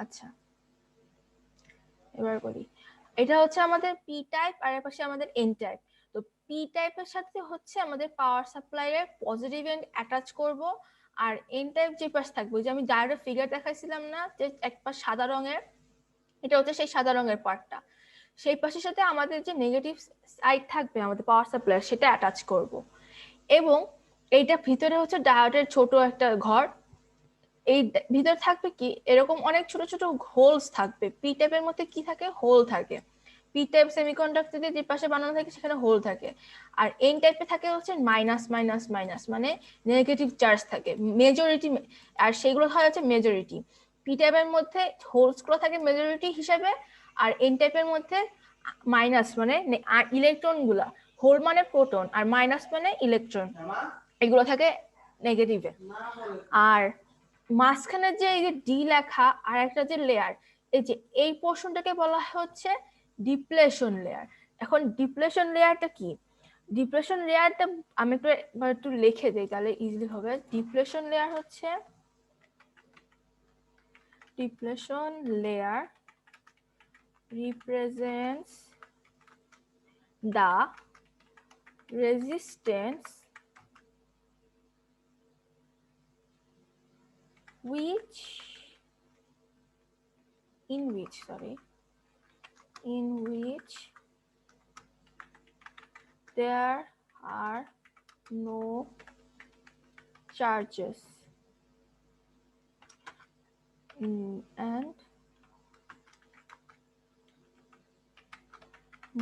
আচ্ছা এবার করি, এটা হচ্ছে আমাদের পি টাইপ আর এর পাশে আমাদের এন টাইপ। তো পি টাইপের সাথে হচ্ছে আমাদের পাওয়ার সাপ্লাইয়ের পজিটিভ এন্ড অ্যাটাচ করব, আর এন টাইপ যে পাশ থাকবে, যে আমি ডায়োডের ফিগার দেখাইছিলাম না যে এক পাশ সাদা রঙের, এটা হচ্ছে সেই সাদা রঙের পার্টটা, সেই পাশের সাথে আমাদের যে নেগেটিভ সাইড থাকবে আমাদের পাওয়ার সাপ্লাই সেটা অ্যাটাচ করব। এবং এইটা ভিতরে হচ্ছে ডায়োডের ছোট একটা ঘর, এই ভিতরে থাকবে কি এরকম অনেক ছোট ছোট হোলস থাকবে। পি টাইপের মধ্যে কি থাকে, হোল থাকে। পি টাইপ সেমিকন্ডাক্টর যে পাশে বানানো থাকে সেখানে হোল থাকে। আর এন টাইপে থাকে হচ্ছে মাইনাস মাইনাস মাইনাস, মানে নেগেটিভ চার্জ থাকে মেজরিটি, আর সেগুলো হয় হচ্ছে মেজরিটি। পি টাইপের মধ্যে হোলস গুলো থাকে মেজরিটি হিসেবে, আর এন টাইপের মধ্যে মাইনাস মানে ইলেকট্রন গুলা, হোল মানে প্রোটন আর মাইনাস মানে ইলেকট্রন, এগুলো থাকে নেগেটিভে। আর মাঝখানে যে এই যে ডি লেখা আর একটা যে লেয়ার, এই যে এই পোর্শনটাকে বলা হচ্ছে ডিপ্লেশন লেয়ার। এখন ডিপ্লেশন লেয়ারটা কি, ডিপ্লেশন লেয়ারটা আমি একটু লিখে দিই তাহলে ইজিলি হবে। ডিপ্লেশন লেয়ার হচ্ছে, depletion layer represents the resistance which in which there are no charges and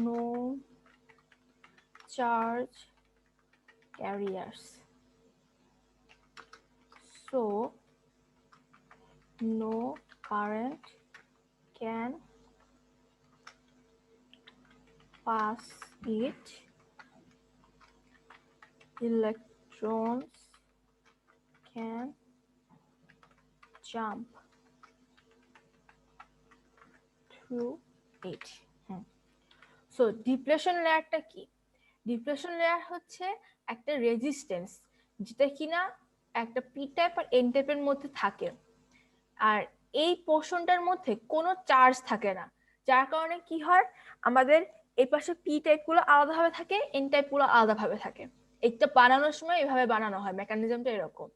no charge carriers, so no current can pass it, electrons can jump through it. So depletion লেয়ারটা কি, depletion layer হচ্ছে একটা resistance যেটা কিনা একটা P type আর N টাইপের মধ্যে থাকে, আর এই পোর্শনটার মধ্যে কোনো চার্জ থাকে না, যার কারণে কি হয় আমাদের এই পাশে পি টাইপ গুলো আলাদাভাবে থাকে, এন টাইপ গুলো আলাদাভাবে থাকে। এটা বানানোর সময় এভাবে বানানো হয়, মেকানিজমটা এরকম।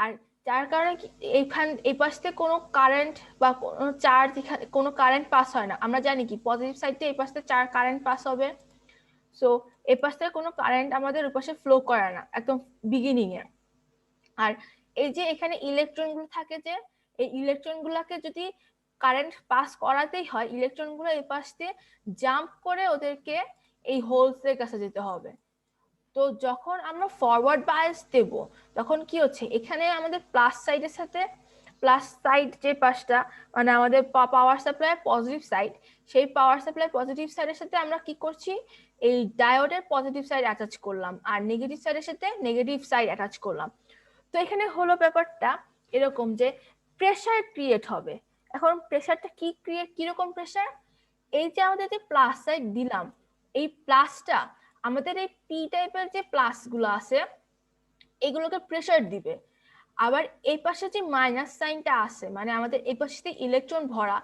আর যার কারণে এইখান এই পাশ থেকে কোনো কারেন্ট বা কোনো চার্জ, কোনো কারেন্ট পাস হয় না। আমরা জানি কি পজিটিভ সাইড থেকে এই পাশ থেকে কারেন্ট পাস হবে, সো এই পাশ থেকে কোনো কারেন্ট আমাদের ওই পাশে ফ্লো করে না একদম বিগিনিং এ। আর এই যে এখানে ইলেকট্রন গুলো থাকে, যে এই ইলেকট্রন গুলাকে যদি কারেন্ট পাস করাতেই হয়, ইলেকট্রন গুলো এই পাশ দিয়ে জাম্প করে ওদেরকে এই হোলস এর কাছে যেতে হবে। তো যখন আমরা ফরওয়ার্ড বায়াস দেব তখন কি হচ্ছে, এখানে আমাদের প্লাস সাইডের সাথে, প্লাস সাইড যে পাশটা মানে আমাদের পাওয়ার সাপ্লাই পজিটিভ সাইড, সেই পাওয়ার সাপ্লাই পজিটিভ সাইডের সাথে আমরা কি করছি, এই ডায়োডের পজিটিভ সাইড অ্যাটাচ করলাম, আর নেগেটিভ সাইডের সাথে নেগেটিভ সাইড অ্যাটাচ করলাম। তো এখানে হলো ব্যাপারটা এরকম যে প্রেসার ক্রিয়েট হবে। এখন প্রেসারটা কি ক্রিয়েট, কিরকম প্রেসার, এই যে আমাদের যে প্লাস সাইড দিলাম, এই প্লাসটা আমাদের এই পি টাইপের যে প্লাস গুলো আছে এগুলোকে প্রেসার দিবে। আবার এই পাশে যে মাইনাস সাইনটা আছে মানে আমাদের এই পাশে ইলেকট্রন ভরা,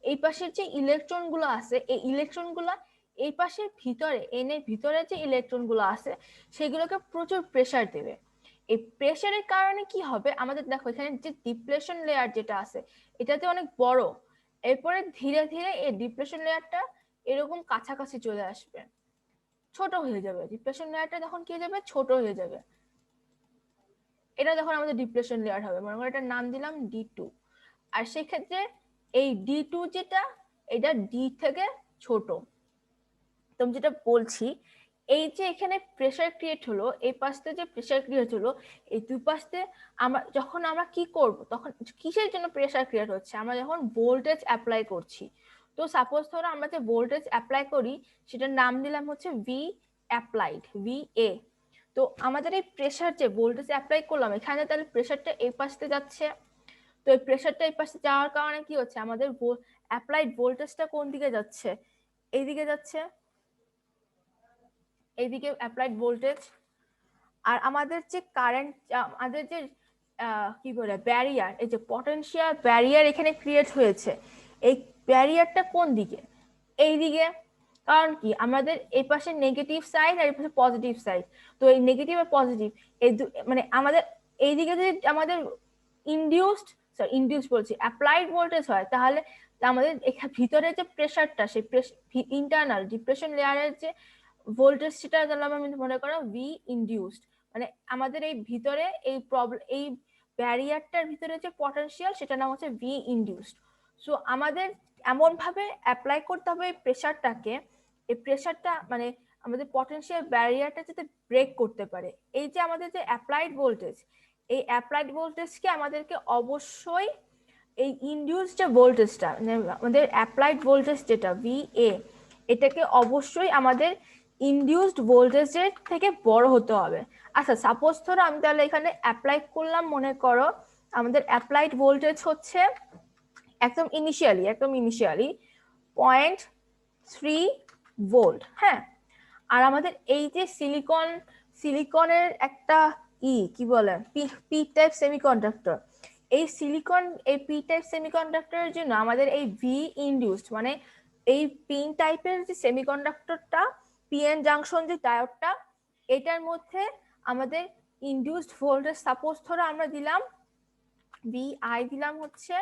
এই পাশের যে ইলেকট্রন গুলো আছে এই ইলেকট্রন গুলা এই পাশের ভিতরে, এন এর ভিতরে যে ইলেকট্রন গুলো আছে সেগুলোকে প্রচুর প্রেসার দেবে। এই প্রেসারের কারণে কি হবে আমাদের, দেখো এখানে যে ডিপ্লেশন লেয়ার যেটা আছে এটাতে অনেক বড়, এরপরে ধীরে ধীরে এই ডিপ্লেশন লেয়ারটা এরকম কাছাকাছি চলে আসবে, ছোট হয়ে যাবে। ডিপ্রেশন লেয়ারটা যখন কি হয়ে যাবে, ছোট হয়ে যাবে, এটা যখন আমাদের ডিপ্রেশন লেয়ার হবে, মনে করো এটার নাম দিলাম D2। আর সেই ক্ষেত্রে এই D2 যেটা, এটা ডি থেকে ছোট। তুমি যেটা বলছি, এই যে এখানে প্রেসার ক্রিয়েট হলো, এই পাশে যে প্রেসার ক্রিয়েট হলো, এই দুই পাশে আমরা যখন আমরা কি করব তখন কিসের জন্য প্রেসার ক্রিয়েট হচ্ছে, আমরা যখন ভোল্টেজ অ্যাপ্লাই করছি। তো সাপোজ ধরো আমরা যে ভোল্টেজ অ্যাপ্লাই করি সেটার নাম দিলাম হচ্ছে ভি অ্যাপ্লাইড, VA। তো আমাদের এই প্রেসার যে ভোল্টেজ অ্যাপ্লাই করলাম এখানে, তাহলে প্রেসারটা এই পাশে যাচ্ছে। তো এই প্রেসারটা এই পাশে যাওয়ার কারণে কি হচ্ছে, আমাদের অ্যাপ্লাইড ভোল্টেজটা কোন দিকে যাচ্ছে, এইদিকে যাচ্ছে, এইদিকে অ্যাপ্লাইড ভোল্টেজ। আর আমাদের যে কারেন্ট, আমাদের যে কি বলে ব্যারিয়ার, এই যে পটেনশিয়াল ব্যারিয়ার এখানে ক্রিয়েট হয়েছে, এই ব্যারিয়ারটা কোন দিকে? এই দিকে। কারণ কি আমাদের এই পাশে নেগেটিভ সাইড আর এই পাশে পজিটিভ সাইড, তো এই নেগেটিভ আর পজিটিভ এই মানে আমাদের এইদিকে যদি আমাদের ইনডিউসড বলছি অ্যাপ্লাইড ভোল্টেজ হয়, তাহলে আমাদের ভিতরে যে প্রেসারটা, সেই ইন্টারনাল ডিপ্রেশন লেয়ারের যে ভোল্টেজ, সেটা আমি মনে করো ভি ইনডিউসড, মানে আমাদের এই ভিতরে এই প্রবলেম, এই ব্যারিয়ারটার ভিতরে যে পটেনশিয়াল, সেটা নাম হচ্ছে ভি ইনডিউসড। সো আমাদের এমন ভাবে অ্যাপ্লাই করতে হবে এই প্রেসারটাকে, এই প্রেসারটা মানে আমাদের পটেনশিয়াল ব্যারিয়ারটা যাতে ব্রেক করতে পারে। এই যে আমাদের যে অ্যাপ্লাইড ভোল্টেজ, এই অ্যাপ্লাইড ভোল্টেজকে আমাদেরকে অবশ্যই এই ইনডিউস যে ভোল্টেজটা, আমাদের অ্যাপ্লাইড ভোল্টেজ যেটা ভি এ, এটাকে অবশ্যই আমাদের ইনডিউসড ভোল্টেজের থেকে বড় হতে হবে। আচ্ছা সাপোজ ধরো আমি তাহলে এখানে অ্যাপ্লাই করলাম, মনে করো আমাদের অ্যাপ্লাইড ভোল্টেজ হচ্ছে একদম ইনিশিয়ালি 0.3 ভোল্ট, হ্যাঁ। আর আমাদের এই যে সিলিকনের একটা কি বলে পি টাইপ সেমিকন্ডাক্টর, এই পি টাইপ সেমিকন্ডাক্টরের জন্য আমাদের এই ভি ইনডিউসড, মানে এই পিন টাইপের যে সেমিকন্ডাক্টরটা, পিএন জাংশন যে ডায়োডটা, এটার মধ্যে আমাদের ইনডিউসড ভোল্টেজ সাপোজ ধরো আমরা দিলাম VI দিলাম হচ্ছে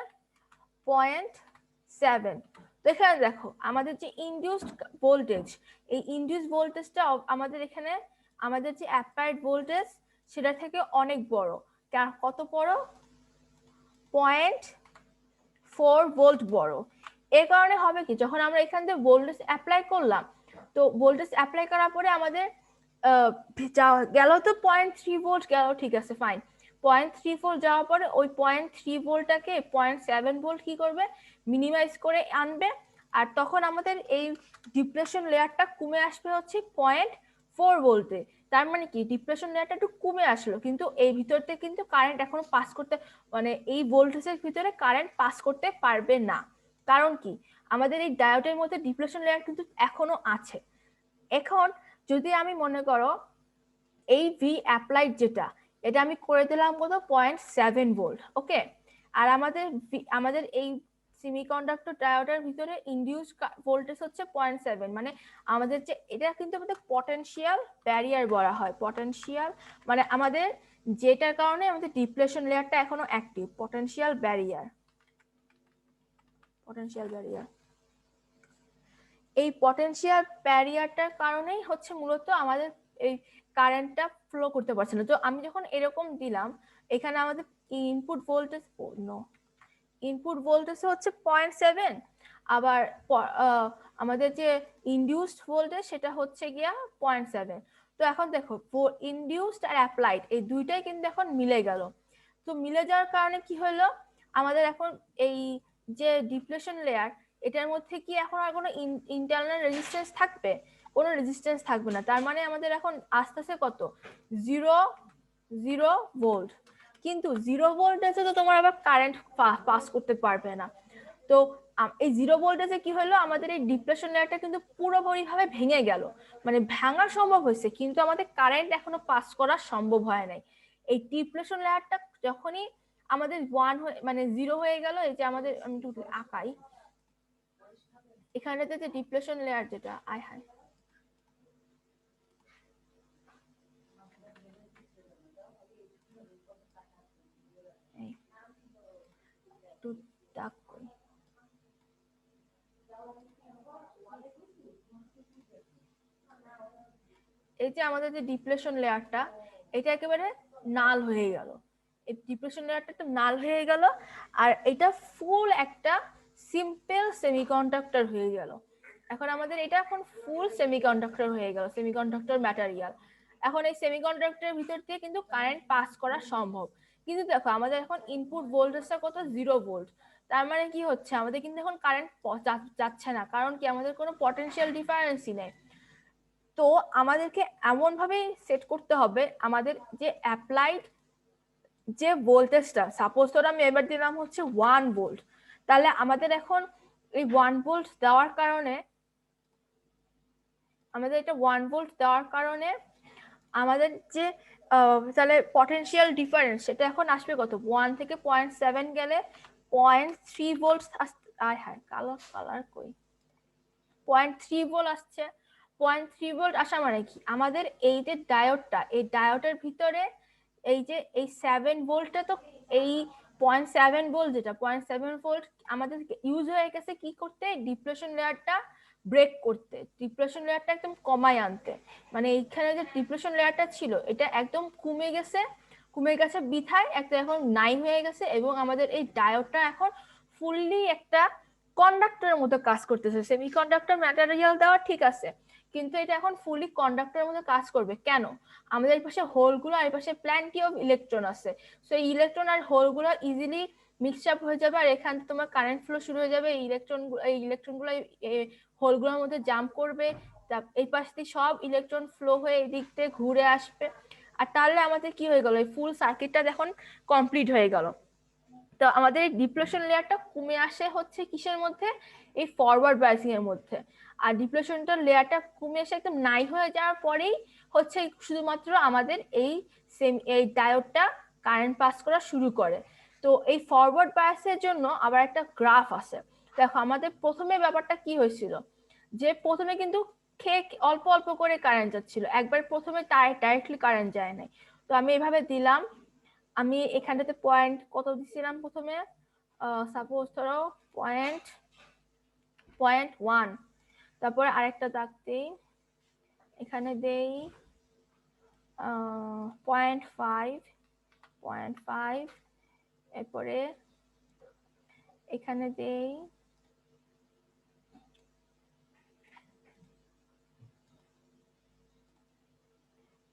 0.7। তো এখানে দেখো আমাদের যে ইনডিউসড ভোল্টেজ, এই ইনডিউসড ভোল্টেজটা আমাদের এখানে আমাদের যে অ্যাপ্লাইড ভোল্টেজ সেটা থেকে অনেক বড়। কত বড়? 0.4 ভোল্ট বড়। এর কারণে হবে কি, যখন আমরা এখান থেকে ভোল্টেজ অ্যাপ্লাই করলাম, তো ভোল্টেজ অ্যাপ্লাই করার পরে আমাদের গেল তো 0.3 ভোল্ট গেল, ঠিক আছে ফাইন। 0.3 ভোল্ট যাওয়ার পরে ওই 0.3 ভোল্টটাকে 0.7 ভোল্ট কি করবে, মিনিমাইজ করে আনবে। আর তখন আমাদের এই ডিপ্রেশন লেয়ারটা কমে আসবে হচ্ছে 0.4 ভোল্টে। তার মানে কি ডিপ্রেশন লেয়ারটা একটু কমে আসলো, কিন্তু এই ভিতরতে কিন্তু কারেন্ট এখনো পাস করতে, মানে এই ভোল্টেজের ভিতরে কারেন্ট পাস করতে পারবে না। কারণ কি আমাদের এই ডায়োডের মধ্যে ডিপ্রেশন লেয়ার কিন্তু এখনো আছে। এখন যদি আমি মনে করো এই ভি অ্যাপ্লাইড যেটা, এটা আমি করে দিলাম কত 0.7 ভোল্ট, ওকে। আর আমাদের এই সেমিকন্ডাক্টর ডায়োডের ভিতরে ইনডিউস ভোল্টেজ হচ্ছে 0.7, মানে আমাদের যে এটা কিন্তু আমাদের পটেনশিয়াল ব্যারিয়ার বলা হয়। পটেনশিয়াল মানে আমাদের যেটার কারণে আমাদের ডিপ্লেশন লেয়ারটা এখনো অ্যাক্টিভ, পটেনশিয়াল ব্যারিয়ার। এই পটেনশিয়াল ব্যারিয়ারটার কারণেই হচ্ছে মূলত আমাদের এই কারেন্টটা ফ্লো করতে পারছে না। তো আমি যখন এরকম দিলাম, এখানে আমাদের ইনপুট ভোল্টেজ হচ্ছে 0.7, আবার আমাদের যে ইনডিউসড ভোল্টেজ সেটা হচ্ছে গিয়া 0.7। তো এখন দেখো ইনডিউসড আর অ্যাপ্লাইড এই দুইটাই কিন্তু এখন মিলে গেল। তো মিলে যাওয়ার কারণে কি হলো, আমাদের এখন এই যে ডিপ্লেশন লেয়ার, এটার মধ্যে কি এখন আর কোনো ইন্টারনাল রেজিস্ট্যান্স থাকবে? কোনো রেজিস্ট্যান্স থাকবে না। তার মানে আমাদের এখন আস্তে আস্তে কত 0 ভোল্ট। কিন্তু 0 ভোল্টেজে তো তোমার আবার কারেন্ট পাস করতে পারবে না। তো এই 0 ভোল্টেজে কি হলো, আমাদের এই ডিপ্লেশন লেয়ারটা কিন্তু পুরোপুরি ভাবে ভেঙে গেল। মানে ভাঙা সম্ভব হয়েছে, কিন্তু আমাদের কারেন্ট এখনো পাস করা সম্ভব হয় নাই। এই ডিপ্লেশন লেয়ারটা যখনই আমাদের 1 মানে 0 হয়ে গেল, এই যে আমাদের আমি একটু আঁকাই এখানে যে ডিপ্লেশন লেয়ার যেটা হাই একটু দাগ করি। এই যে আমাদের যে ডিপ্লেশন লেয়ারটা, এটা একেবারে নাল হয়ে গেল। এই ডিপ্লেশন লেয়ারটা তো নাল হয়ে গেল, আর এটা ফুল একটা সিম্পল সেমিকন্ডাক্টর হয়ে গেল। এখন আমাদের এটা এখন ফুল সেমিকন্ডাক্টর হয়ে গেল, সেমিকন্ডাক্টর ম্যাটেরিয়াল। এখন এই সেমিকন্ডাক্টরের ভিতর দিয়ে কিন্তু কারেন্ট পাস করা সম্ভব। কিন্তু দেখো আমাদের এখন ইনপুট ভোল্টেজটা কত 0 ভোল্ট। তার মানে কি হচ্ছে, আমাদের কিন্তু এখন কারেন্ট যাচ্ছে না। কারণ কি আমাদের কোনো পটেনশিয়াল ডিফারেন্সই নেই। তো আমাদেরকে এমন ভাবে সেট করতে হবে আমাদের যে অ্যাপ্লাইড যে ভোল্টেজটা, সাপোজ ধরো আমি এবার দিলাম হচ্ছে 1 ভোল্ট, তাহলে আমাদের এখন এই 1 ভোল্ট দেওয়ার কারণে আমাদের এটা 1 ভোল্ট দেওয়ার কারণে আমাদের যে তাহলে পটেনশিয়াল ডিফারেন্স সেটা এখন আসবে কত, 1 থেকে 0.7 গেলে 0.3 ভোল্ট। আয় হায়, কালার কই, 0.3 ভোল্ট আসছে। 0.3 ভোল্ট আসা মানে কি, আমাদের এই যে ডায়োডটা, এই ডায়োডের ভিতরে এই যে এই 7 ভোল্টটা তো এই 0.7 ভোল্ট, যেটা 0.7 ভোল্ট আমাদের ইউজ হয়ে গেছে কি করতে, ডিপ্লেশন লেয়ারটা ব্রেক করতে, ডিপ্লেশন লেয়ারটা একদম কমায় আনতে। মানে এইখানে যে ডিপ্লেশন লেয়ারটা ছিল এটা একদম কমে গেছে বিথায় একটা এখন নাই হয়ে গেছে, এবং আমাদের এই ডায়োডটা এখন ফুললি একটা কন্ডাক্টরের মতো কাজ করতেছে। সেমিকন্ডাক্টর ম্যাটেরিয়াল দেওয়া ঠিক আছে, কিন্তু এটা এখন ফুলি কন্ডাক্টরের মতো কাজ করবে। কেন, আমাদের এই পাশে হোলগুলো আর এই পাশে প্ল্যান্টি অফ ইলেকট্রন আছে, সো এই ইলেকট্রন আর হোলগুলো ইজিলি মিক্স আপ হয়ে যাবে, আর এখান থেকে তোমার কারেন্ট ফ্লো শুরু হয়ে যাবে। এই ইলেকট্রনগুলো হোলগুলোর মধ্যে জাম্প করবে, এই পাশ দিয়ে সব ইলেকট্রন ফ্লো হয়ে এই দিক থেকে ঘুরে আসবে। আর তাহলে আমাদের কি হয়ে গেল, এই ফুল সার্কিটটা এখন কমপ্লিট হয়ে গেল। তো আমাদের এই ডিপ্লেশন লেয়ারটা কমে আসে হচ্ছে কিসের মধ্যে, এই ফরওয়ার্ড বায়াসিং এর মধ্যে। আর ডিপ্লেশনটা লেয়ারটা কমে এসে একদম নাই হয়ে যাওয়ার পরেই হচ্ছে শুধুমাত্র আমাদের এই ডায়োডটা কারেন্ট পাস করা শুরু করে। তো এই ফরওয়ার্ড বায়াসের জন্য আবার একটা গ্রাফ আছে। দেখো আমাদের প্রথমে ব্যাপারটা কি হয়েছিল, যে প্রথমে কিন্তু অল্প অল্প করে কারেন্ট যাচ্ছিল, একবার প্রথমে ডাইরেক্টলি কারেন্ট যায় নাই। তো আমি এভাবে দিলাম, আমি এখানটাতে পয়েন্ট কত দিছিলাম প্রথমে, সাপোজ ধরো পয়েন্ট 1, তারপরে আরেকটা দাগ দেই, এখানে দেই 0.5, এরপরে এখানে দেই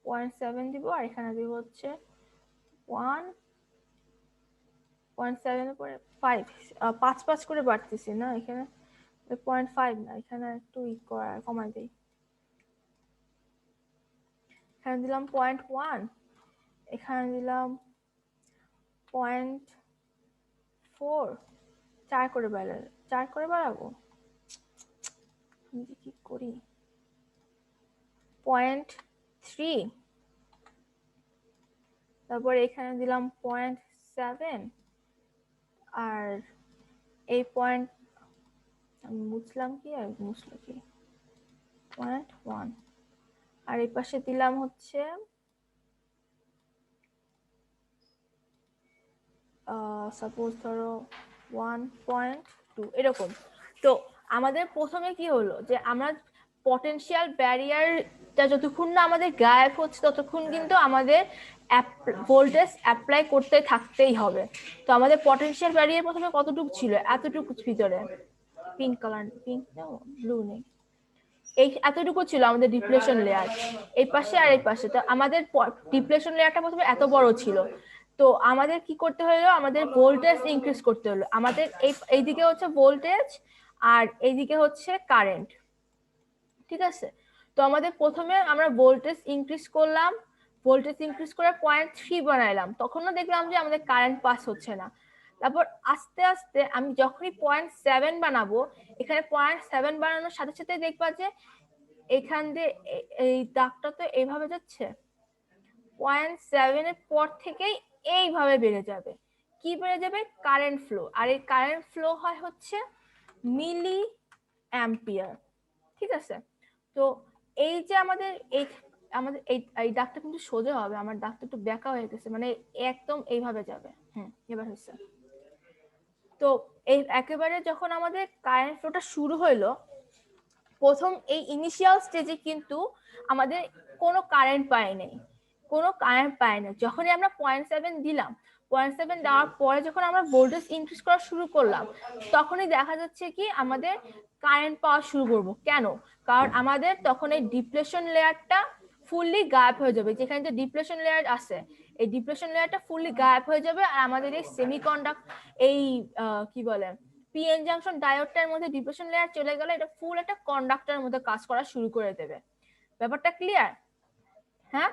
0.7 দিব, আর এখানে দিব হচ্ছে 1.7 এর পরে 5, 5 করে বাড়তেছি না এখানে, 0.5 না, এখানে একটু কমাই দেই, এখানে দিলাম 0.1, এখানে দিলাম 0.4, 4 করে বাড়াবো, কি করি, 0.3, তারপর এখানে দিলাম 0.7, আর এই পয়েন্ট আমি মুছলাম কি, আর মুছলো কি, 0.1, আর এই পাশে দিলাম হচ্ছে সাপোজ ধরো 1.2 এরকম। তো আমাদের প্রথমে কি হলো, যে আমরা পটেনশিয়াল ব্যারিয়ারটা যতক্ষণ না আমাদের গায়েব হচ্ছে ততক্ষণ কিন্তু আমাদের ভোল্টেজ অ্যাপ্লাই করতে থাকতেই হবে। তো আমাদের পটেনশিয়াল ব্যারিয়ার প্রথমে কতটুকু ছিল, এতটুকু ভিতরে, পিঙ্ক কালার, পিঙ্ক না ব্লু নেই, এই এতটুকু ছিল আমাদের ডিপ্লেশন লেয়ার, এই পাশে আর এই পাশে। তো আমাদের ডিপ্লেশন লেয়ারটা প্রথমে এত বড় ছিল, তো আমাদের কি করতে হলো, আমাদের ভোল্টেজ ইনক্রিজ করতে হলো। আমাদের এইদিকে হচ্ছে ভোল্টেজ আর এইদিকে হচ্ছে কারেন্ট, ঠিক আছে। তো আমাদের প্রথমে আমরা ভোল্টেজ ইনক্রিজ করলাম, ভোল্টেজ ইনক্রিজ করে 0.3 বানাইলাম, তখনও দেখলাম যে আমাদের কারেন্ট পাস হচ্ছে না। তারপর আস্তে আস্তে আমি যখনই 0.7 বানাবো, এখানে 0.7 বানানোর সাথে সাথে দেখবা যে এখান দিয়ে এই দাগটা তো এইভাবে যাচ্ছে, 0.7 এর পর থেকেই এইভাবে বেড়ে যাবে। কি বেড়ে যাবে, কারেন্ট ফ্লো। আর এই কারেন্ট ফ্লো হয় হচ্ছে মিলি অ্যাম্পিয়ার, ঠিক আছে। তো এই যে আমাদের এই দাগটা কিন্তু সোজা হবে, আমার দাগটা একটু বেঁকা হয়ে গেছে, মানে একদম এইভাবে যাবে। এবার হচ্ছে, তো এই একেবারে যখন আমাদের কারেন্ট ফ্লোটা শুরু হইলো, প্রথম এই ইনিশিয়াল স্টেজে কিন্তু আমাদের কোনো কারেন্ট পায় নাই। যখনই আমরা 0.7 দিলাম, 0.7 দেওয়ার পরে যখন আমরা ভোল্টেজ ইনক্রিজ করা শুরু করলাম, তখনই দেখা যাচ্ছে কি আমাদের কারেন্ট পাওয়া শুরু করব। কেন, কারণ আমাদের তখন এই ডিপ্লেশন লেয়ারটা ফুললি গায়েব হয়ে যাবে। যেখানে যে ডিপ্লেশন লেয়ার আছে, এই ডিপ্লেশন লেয়ারটা ফুললি গায়েব হয়ে যাবে, আর আমাদের এই এই কি বলে পিএন জাংশন ডায়োডটার মধ্যে ডিপ্লেশন লেয়ার চলে গেলে এটা ফুল একটা কন্ডাক্টরের মধ্যে কাজ করা শুরু করে দেবে। ব্যাপারটা ক্লিয়ার? হ্যাঁ,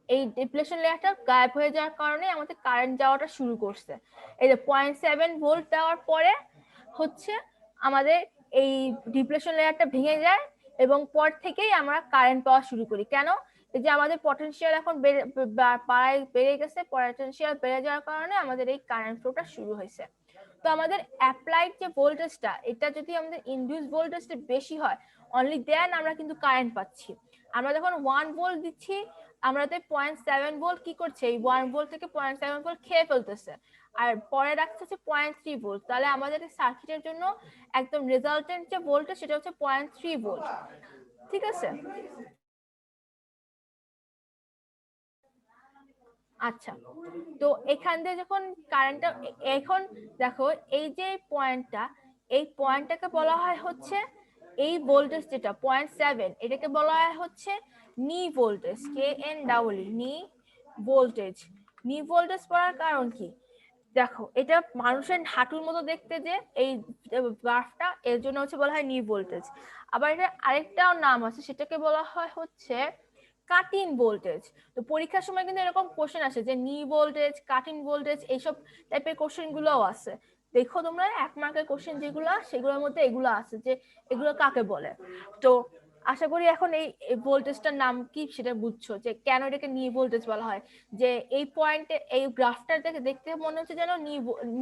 এই ডিপ্লেশন লেয়ারটা গায়েব হয়ে যাওয়ার কারণে আমাদের কারেন্ট যাওয়াটা শুরু করছে। এই যে 0.7 ভোল্ট দেওয়ার পরে হচ্ছে আমাদের এই ডিপ্লেশন লেয়ারটা ভেঙে যায়, এবং পর থেকেই আমরা কারেন্ট পাওয়া শুরু করি। কেন, এই যে আমাদের পটেনশিয়াল এখন বেড়ে গেছে, পটেনশিয়াল বেড়ে যাওয়ার কারণে আমাদের এই কারেন্ট ফ্লোটা শুরু হয়েছে। তো আমাদের অ্যাপ্লাইড যে ভোল্টেজটা, এটা যদি আমাদের ইনডিউস ভোল্টেজটা বেশি হয়, অনলি দেন আমরা কিন্তু কারেন্ট পাচ্ছি। আমরা যখন 1 ভোল্ট দিচ্ছি, আমাদের 0.7 ভোল্ট কি করছে, এই 1 ভোল্ট থেকে 0.7 ভোল্ট খেয়ে ফেলতেছে, আর পরে রাখছে হচ্ছে 0.3 ভোল্ট। তাহলে আমাদের এই সার্কিটের জন্য একদম রেজাল্টেন্ট যে ভোল্টেজ সেটা হচ্ছে 0.3 ভোল্ট। ঠিক আছে? আচ্ছা, তো এখান দিয়ে যখন কারেন্টটা, এখন দেখো এই যে পয়েন্টটা, এই পয়েন্টটাকে বলা হয় হচ্ছে, এই ভোল্টেজ যেটা 0.7, এটাকে বলা হয় হচ্ছে নি ভোল্টেজ, KN নি ভোল্টেজ। নি ভোল্টেজ পড়ার কারণ কি, দেখো এটা মানুষের হাঁটুর মতো দেখতে, যে এই গ্রাফটা, এর জন্য হচ্ছে বলা হয় নি ভোল্টেজ। আবার এটা আরেকটাও নাম আছে, সেটাকে বলা হয় হচ্ছে কাট-ইন ভোল্টেজ। তো পরীক্ষার সময় কিন্তু এরকম কোশ্চেন আসে যে নি ভোল্টেজ, কাট-ইন ভোল্টেজ, এইসব টাইপের কোশ্চেন গুলোও আছে। দেখো তোমরা 1 মার্কের কোশ্চেন যেগুলো, সেগুলোর মধ্যে এগুলো আছে যে এগুলো কাকে বলে। তো আশা করি এখন এই ভোল্টেজটার নাম কি সেটা বুঝছো, যে কেন এটাকে নি ভোল্টেজ বলা হয়। যে এই পয়েন্টে, এই গ্রাফটা দেখতে মনে হচ্ছে যেন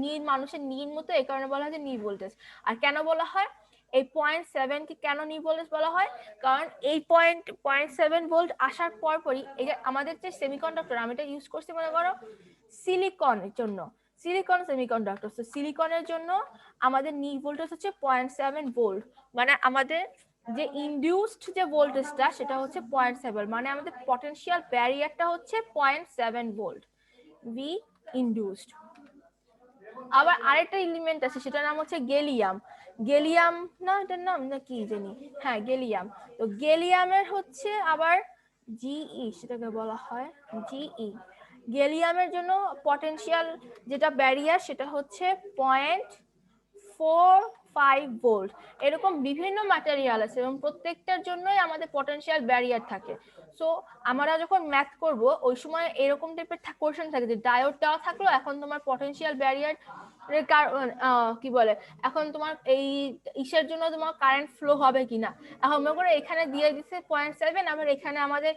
নি মানুষের নির মতো, এই কারণে বলা হয় যে নি ভোল্টেজ। আর কেন বলা হয় এই 0.7 কে কেন নি ভোল্টেজ বলা হয়, কারণ এই 0.7 ভোল্ট আসার পরই এই যে আমাদের যে সেমিকন্ডাক্টর, আমি এটা ইউজ করছি মনে করো সিলিকনের জন্য, সিলিকন সেমিকন্ডাক্টর। তো সিলিকনের জন্য আমাদের নি ভোল্টেজ হচ্ছে 0.7 ভোল্ট, মানে আমাদের যে ইনডিউসড যে ভোল্টেজটা সেটা হচ্ছে 0.7, মানে আমাদের পটেনশিয়াল ব্যারিয়ারটা হচ্ছে 0.7 ভোল্ট, ভি ইনডিউসড। আবার আরেকটা এলিমেন্ট আছে, সেটার নাম হচ্ছে গেলিয়াম। গেলিয়াম না, এটার নাম না কি জানি, হ্যাঁ গেলিয়াম। তো গেলিয়ামের হচ্ছে আবার জিই, সেটাকে বলা হয় জিই। গেলিয়ামের জন্য পটেনশিয়াল যেটা ব্যারিয়ার সেটা হচ্ছে 0.45 ভোল্ট। এরকম বিভিন্ন ম্যাটেরিয়াল আছে এবং প্রত্যেকটার জন্যই আমাদের পটেনশিয়াল ব্যারিয়ার থাকে। সো আমরা যখন ম্যাথ করব ওই সময় এরকম টাইপের কোশ্চেন থাকে যে ডায়োড দেওয়া থাকলো, এখন তোমার পটেনশিয়াল ব্যারিয়ার কি বলে, এখন তোমার এই ইসের জন্য তোমার কারেন্ট ফ্লো হবে কিনা। এখন মনে করো এখানে দিয়ে দিচ্ছে 0.7, আবার এখানে আমাদের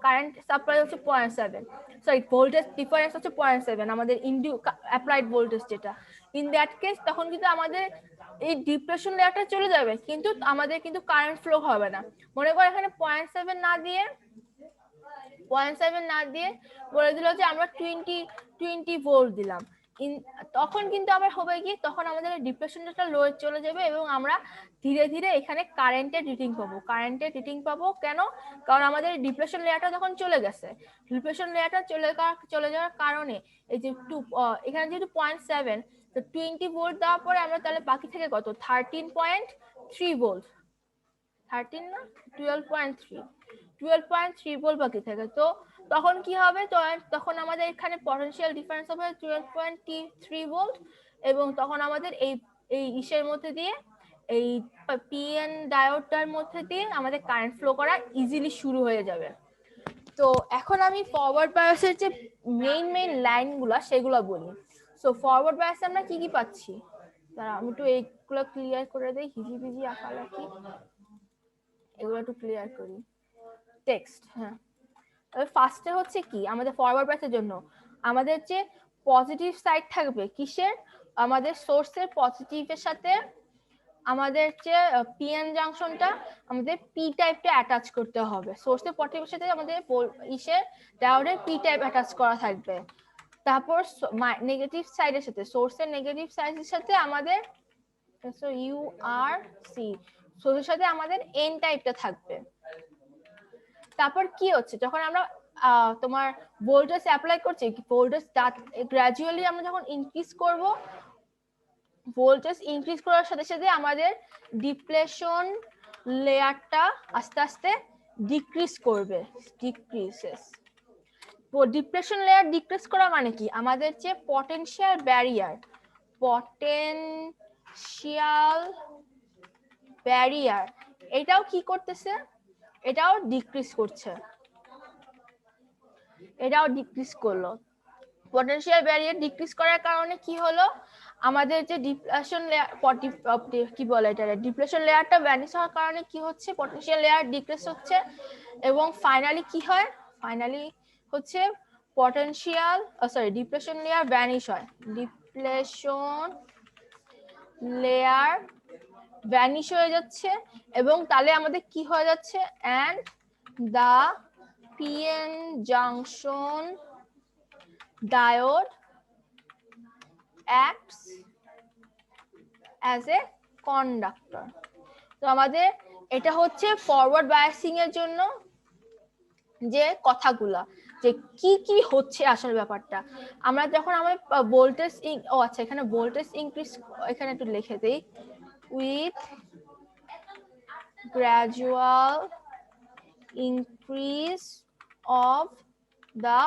কারেন্ট সাপ্লাই হচ্ছে 0.7, সরি ভোল্টেজ ডিফারেন্স হচ্ছে 0.7, আমাদের অ্যাপ্লাইড ভোল্টেজ যেটা। ইন দ্যাট কেস তখন কিন্তু আমাদের এই ডিপ্রেশন লেয়ারটা চলে যাবে, কিন্তু আমাদের কিন্তু কারেন্ট ফ্লো হবে না। মনে করো এখানে 0.7 না দিয়ে, 0.7 না দিয়ে বলে দিল যে আমরা 20 ভোল্ট দিলাম, তখন কিন্তু আবার হবে কি, তখন আমাদের ডিপ্রেশনটা লো চলে যাবে এবং আমরা ধীরে ধীরে এখানে কারেন্টের রিডিং পাবো। কেন? কারণ আমাদের ডিপ্রেশন লেয়ারটা তখন চলে গেছে। ডিপ্রেশন লেয়ারটা চলে যাওয়ার কারণে এই যে এখানে যেহেতু 0.7, তো 20 ভোল্ট দেওয়ার পরে আমরা তাহলে বাকি থেকে কত, 13.3 ভোল্ট, 13 না 12.3 ভোল্ট বাকি থাকে। তো তখন কি হবে, তো তখন আমাদের এখানে পটেনশিয়াল ডিফারেন্স হবে 12.3 ভোল্ট, এবং তখন আমাদের এই ইসের মধ্যে দিয়ে, এই পিএন ডায়োডটার মধ্যে দিয়ে আমাদের কারেন্ট ফ্লো করা ইজিলি শুরু হয়ে যাবে। তো এখন আমি ফরওয়ার্ড বায়াসের যে মেইন লাইনগুলো সেগুলো বলি। সো ফরওয়ার্ড বায়াসে আমরা কি কি পাচ্ছি, তারা আমি একটু এইগুলো ক্লিয়ার করে দেই, হিজিবিজি আঁকালাকি এগুলো একটু ক্লিয়ার করি। টেক্সট, হ্যাঁ, ফার্স্টে হচ্ছে কি, আমাদের ফরওয়ার্ড বায়াসের জন্য আমাদের যে পজিটিভ সাইড থাকবে কিসের, আমাদের সোর্সের পজিটিভের সাথে আমাদের যে পিএন জাংশনটা, আমাদের পি টাইপটা অ্যাটাচ করতে হবে। সোর্সের পজিটিভের সাথে আমাদের ইসের ডায়োডের পি টাইপ অ্যাটাচ করা থাকবে। তারপর নেগেটিভ সাইডের সাথে, সোর্সের নেগেটিভ সাইডের সাথে আমাদের ইউ আর সি, সোর্সের সাথে আমাদের এন টাইপটা থাকবে। তারপর কি হচ্ছে, যখন আমরা তোমার ভোল্টেজ অ্যাপ্লাই করছি, ভোল্টেজ গ্র্যাজুয়ালি আমরা যখন ইনক্রিজ করব, ভোল্টেজ ইনক্রিজ করার সাথে সাথে আমাদের ডিপ্লেশন লেয়ারটা আস্তে আস্তে ডিক্রিজ করবে, ডিক্রিজেস। ডিপ্রেশন লেয়ার ডিক্রিজ করা মানে কি, আমাদের যে পটেনশিয়াল ব্যারিয়ার এটাও কি করতেছে, এটাও ডিক্রিজ করছে, এটাও ডিক্রিজ করলো। পটেনশিয়াল ব্যারিয়ার ডিক্রিজ করার কারণে কি হলো, আমাদের যে ডিপ্লেশন লেয়ার কি বলে এটা, ডিপ্লেশন লেয়ারটা ভ্যানিশ হওয়ার কারণে কি হচ্ছে, পটেনশিয়াল লেয়ার ডিক্রিজ হচ্ছে এবং ফাইনালি কি হয়, ফাইনালি হচ্ছে পটেনশিয়াল ডিপ্লেশন লেয়ার ভ্যানিশ হয়, ডিপ্লেশন লেয়ার ভ্যানিশ হয়ে যাচ্ছে এবং তাহলে আমাদের কি হয়ে যাচ্ছে, and the PN junction diode acts as a conductor. তো আমাদের এটা হচ্ছে ফরওয়ার্ড বায়াসিং এর জন্য যে কথাগুলা, যে কি কি হচ্ছে আসল ব্যাপারটা। আমরা যখন আমার ভোল্টেজ আচ্ছা এখানে ভোল্টেজ ইনক্রিজ, এখানে একটু লিখে দেই, with gradual increase of the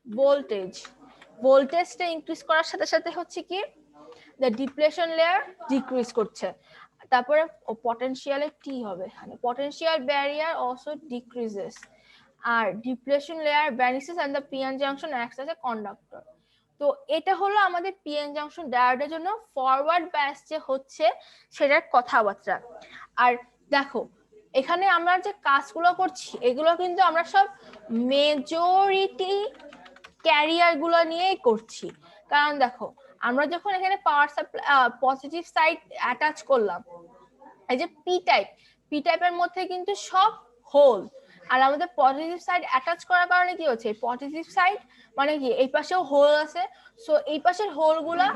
voltage, ভোল্টেজটা ইনক্রিজ করার সাথে সাথে হচ্ছে কি, দ্য ডিপ্লেশন লেয়ার ডিক্রিজ করছে। তারপরে পটেনশিয়ালে কি হবে, পটেনশিয়াল ব্যারিয়ার অলসো ডিক্রিজেস আর depletion layer vanishes and the PN junction acts as a conductor. তো এটা হলো আমাদের পিএন জাংশন ডায়োডের জন্য ফরওয়ার্ড বায়াস যে হচ্ছে সেটার কথাবার্তা। আর দেখো এখানে আমরা যে কাজগুলো করছি এগুলো কিন্তু আমরা সব মেজরিটি ক্যারিয়ার গুলো নিয়েই করছি। কারণ দেখো আমরা যখন এখানে power supply positive side attach করলাম, এই যে পি টাইপের মধ্যে কিন্তু সব হোল, আর আমাদের পজিটিভ সাইড অ্যাটাচ করার কারণে কি হচ্ছে, পজিটিভ সাইড মানে কি এই পাশেও হোল আছে, সো এই পাশের হোলগুলা,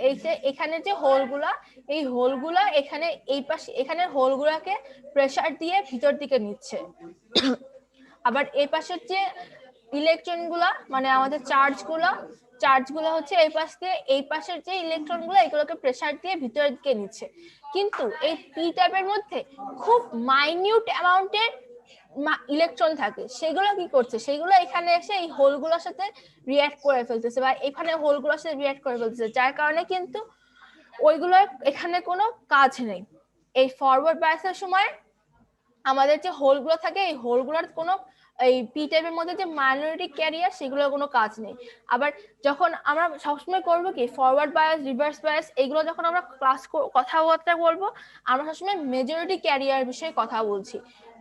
এই যে এখানে যে হোলগুলা, এই হোলগুলা এখানে এই পাশে এখানে হোলগুলাকে প্রেসার দিয়ে ভিতর দিকে নিচ্ছে। আবার এই পাশের যে ইলেকট্রনগুলা মানে আমাদের চার্জগুলো হচ্ছে এই পাশ দিয়ে এই পাশের যে ইলেকট্রনগুলো এগুলোকে প্রেসার দিয়ে ভিতরের দিকে নিচ্ছে। কিন্তু এই পি টাইপের মধ্যে খুব মাইনিউট অ্যামাউন্টের ইলেকট্রন থাকে, সেগুলো কি করছে, সেগুলো এখানে এসে এই হোলগুলোর সাথে রিঅ্যাক্ট করে ফেলতেছে বা এখানে হোলগুলোর সাথে রিঅ্যাক্ট করে ফেলতেছে, যার কারণে কিন্তু ওইগুলোর এখানে কোনো কাজ নেই। এই ফরওয়ার্ড বায়াসের সময় আমাদের যে হোলগুলো থাকে এই হোলগুলোর কোনো এই পি টাইপের মধ্যে যে মাইনরিটি ক্যারিয়ার সেগুলোর কোনো কাজ নেই। আবার যখন আমরা সবসময় করবো কি ফরওয়ার্ড বায়াস রিভার্স বায়াস এগুলো যখন আমরা কথাবার্তা বলবো আমরা সবসময় মেজরিটি ক্যারিয়ার বিষয়ে কথা বলছি,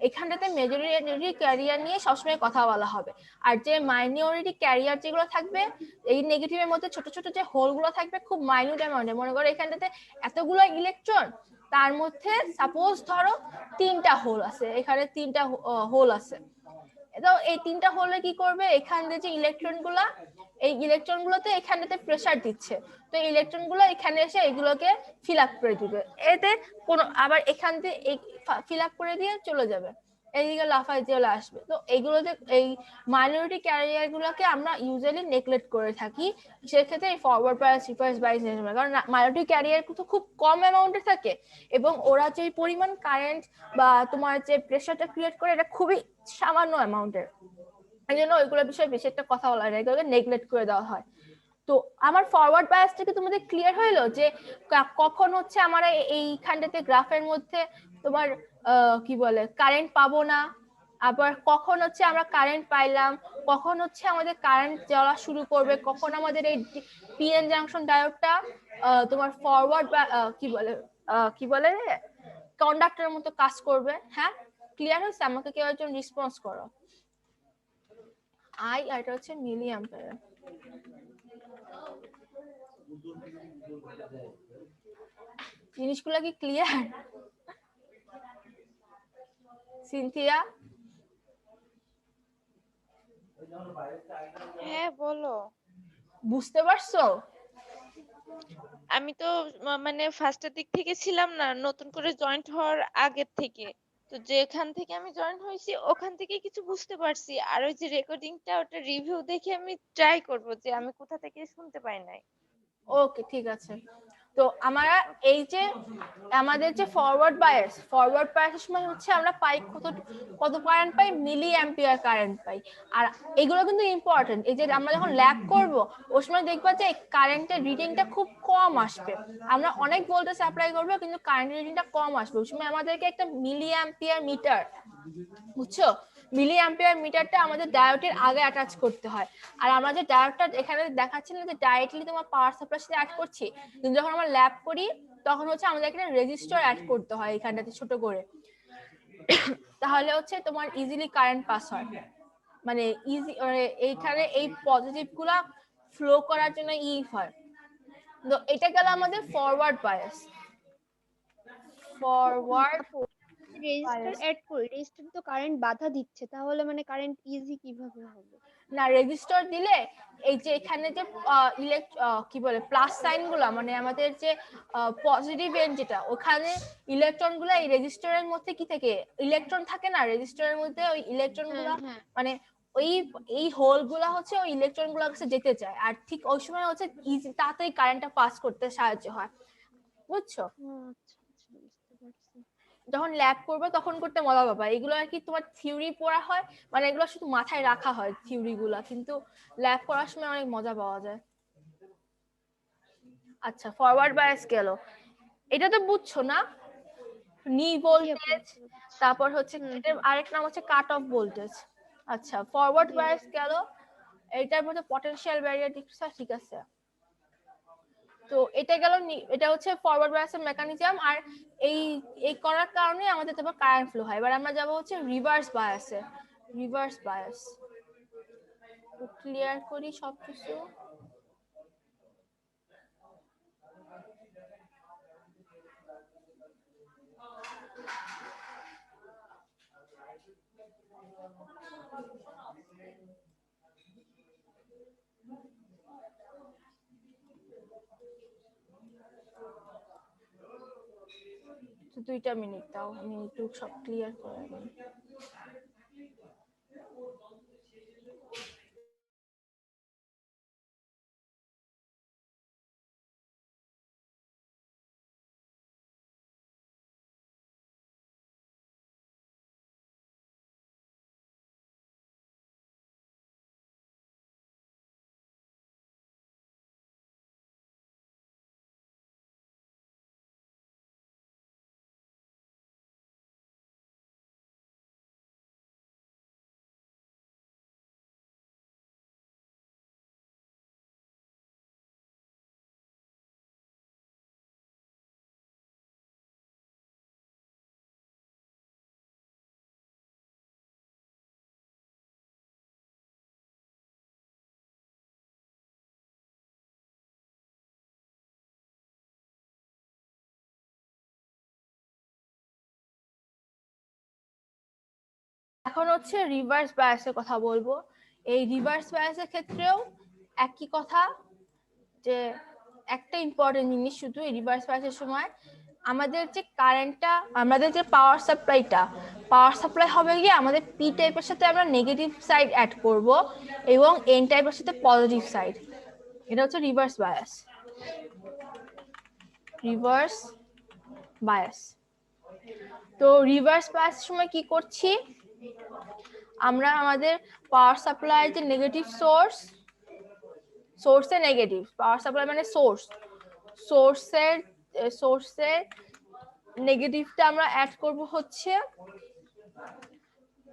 এখানটাতে মেজরিটি ক্যারিয়ার নিয়ে সবসময় কথা বলা হবে। আর যে মাইনরিটি ক্যারিয়ার যেগুলো থাকবে এই নেগেটিভের মধ্যে ছোট ছোট যে হোলগুলো থাকবে খুব মাইনিউট অ্যামাউন্টে, মনে করো এখানটাতে এতগুলো ইলেকট্রন, তার মধ্যে সাপোজ ধরো 3টা হোল আছে, এখানে 3টা হোল আছে, তো এই 3টা হোলে কি করবে, এখান থেকে যে ইলেকট্রনগুলো এই ইলেকট্রনগুলোতে এখানেতে প্রেসার দিচ্ছে, তো ইলেকট্রনগুলো এখানে এসে এগুলোকে ফিল আপ করে দিবে, এতে কোনো আবার এখান থেকে ফিল আপ করে দিয়ে চলে যাবে, এইদিকে লাফায় চলে আসবে। তো এইগুলো যে এই মাইনরিটি ক্যারিয়ার গুলোকে আমরা ইউজুয়ালি নেগলেক্ট করে থাকি, সেক্ষেত্রে এই ফরওয়ার্ড বায়াস রিভার্স বায়াস, কারণ মাইনরিটি ক্যারিয়ার তো খুব কম অ্যামাউন্টে থাকে এবং ওরা যে পরিমাণ কারেন্ট বা তোমার যে প্রেসারটা ক্রিয়েট করে এটা খুবই সামান্য অ্যামাউন্টের, এই জন্য ওইগুলোর বিষয়ে বেশি একটা কথা বলা হয় না, এগুলোকে নেগলেক্ট করে দেওয়া হয়। তো আমার ফরওয়ার্ড বায়াসটা কি তোমাদের ক্লিয়ার হইলো যে কখন হচ্ছে আমরা এইখানটাতে গ্রাফের মধ্যে তোমার কি বলে কারেন্ট পাবো না, আবার কখন হচ্ছে আমরা কারেন্ট পাইলাম, কখন হচ্ছে আমাদের কারেন্ট জ্বলা শুরু করবে, কখন আমাদের এই পিএন জাংশন ডায়োডটা তোমার ফরওয়ার্ড বা কি বলে কন্ডাক্টরের মতো কাজ করবে। হ্যাঁ ক্লিয়ার হয়েছে? আমাকে কেউ একজন রেসপন্স করো। আর এটা হচ্ছে মিলি অ্যাম্পিয়ার। জিনিসগুলো কি ক্লিয়ার? সিনথিয়া? হ্যাঁ বলো। বুঝতে পারছো? আমি তো মানে ফার্স্টের দিক থেকে ছিলাম না, নতুন করে জয়েন্ট হওয়ার আগের থেকে, তো যেখান থেকে আমি জয়েন্ট হয়েছি ওখান থেকে কিছু বুঝতে পারছি, আর ওই যে রেকর্ডিংটা ওটা রিভিউ দেখে আমি ট্রাই করব যে আমি কোথা থেকে শুনতে পাই নাই। ওকে ঠিক আছে। তো আমরা এই যে আমাদের যে ফরওয়ার্ড বায়াসের সময় হচ্ছে আমরা পাই কত কারেন্ট পাই, মিলি অ্যাম্পিয়ার কারেন্ট পাই। আর এগুলো কিন্তু ইম্পর্টেন্ট, এই যে আমরা যখন ল্যাব করব ওই সময় দেখবা যে কারেন্টের রিডিংটা খুব কম আসবে, আমরা অনেক ভোল্টেজ অ্যাপ্লাই করবো কিন্তু কারেন্টের রিডিংটা কম আসবে, ওই সময় আমাদেরকে একটা মিলি অ্যাম্পিয়ার মিটার, বুঝছো, মিলি অ্যাম্পিয়ার মিটারটা আমাদের ডায়োডের আগে অ্যাটাচ করতে হয়। আর আমরা যে ডায়োডটা এখানে দেখাচ্ছি না যে ডাইরেক্টলি তোমার পাওয়ার সাপ্লাইয়ের সাথে অ্যাড করছি, কিন্তু যখন আমরা ল্যাব করি তখন হচ্ছে আমাদের এখানে রেজিস্টার অ্যাড করতে হয় এখানটাতে ছোট করে, তাহলে হচ্ছে তোমার ইজিলি কারেন্ট পাস হয়, মানে ইজি এইখানে এই পজিটিভ গুলা ফ্লো করার জন্য হয়। তো এটা গেল আমাদের forward bias. Forward resistor add করি, রেজিস্টার তো কারেন্ট বাধা দিচ্ছে, তাহলে মানে কারেন্ট ইজি কিভাবে হবে? না, রেজিস্টার দিলে এই যে এখানে যে কি বলে প্লাস সাইন গুলা, মানে আমাদের যে পজিটিভ এন্ড যেটা, ওখানে ইলেকট্রন গুলা এই রেজিস্টারের মধ্যে কি থাকে, ইলেকট্রন থাকে না রেজিস্টারের মধ্যে, ওই ইলেকট্রন গুলা মানে ওই এই হোল গুলা হচ্ছে ওই ইলেকট্রন গুলার কাছে যেতে চায়, আর ঠিক ওই সময় হচ্ছে ইজি তাড়াতাড়ি কারেন্টটা পাস করতে সাহায্য হয়, বুঝছো? আচ্ছা আচ্ছা, বুঝতে পারছি। যখন ল্যাব করবে তখন করতে মজা পাবা, এগুলো আর কি তোমার থিওরি পড়া হয়, মানে এগুলো শুধু মাথায় রাখা হয় থিওরি গুলা, কিন্তু ল্যাব করার সময় অনেক মজা পাওয়া যায়। আচ্ছা, ফরওয়ার্ড বায়াস গেল, এটা তো বুঝছো না? নি ভোল্টেজ, তারপর হচ্ছে এটার আরেক নাম হচ্ছে কাট অফ ভোল্টেজ। আচ্ছা, ফরওয়ার্ড বায়াস গেল, এটার মধ্যে পটেনশিয়াল ব্যারিয়ার ডিফারেন্স, ঠিক আছে। তো এটা গেল, এটা হচ্ছে ফরওয়ার্ড বায়াসের মেকানিজম, আর এই এই করার কারণে আমাদের তারপর কারেন্ট ফ্লো হয়। এবার আমরা যাব হচ্ছে রিভার্স বায়াসে। রিভার্স বায়াস ক্লিয়ার করি সবকিছু। তো 2টা মিনিট দাও, আমি একটু সব ক্লিয়ার করে নিই। এখন হচ্ছে রিভার্স বায়াসের কথা বলবো। এই রিভার্স বায়াসের ক্ষেত্রেও একই কথা, যে একটা ইম্পর্টেন্ট জিনিস শুধু এই রিভার্স বায়াসের সময়, আমাদের যে কারেন্টটা, আমাদের যে পাওয়ার সাপ্লাই হবে গিয়ে আমাদের পি টাইপের সাথে আমরা নেগেটিভ সাইড অ্যাড করব, এবং এন টাইপের সাথে পজিটিভ সাইড। এটা হচ্ছে রিভার্স বায়াস। রিভার্স বায়াস, তো রিভার্স বায়াসের সময় কি করছি আমরা, আমাদের পাওয়ার সাপ্লাই যে নেগেটিভ সোর্সে নেগেটিভ, পাওয়ার সাপ্লাই মানে সোর্সের নেগেটিভটা আমরা অ্যাড করব হচ্ছে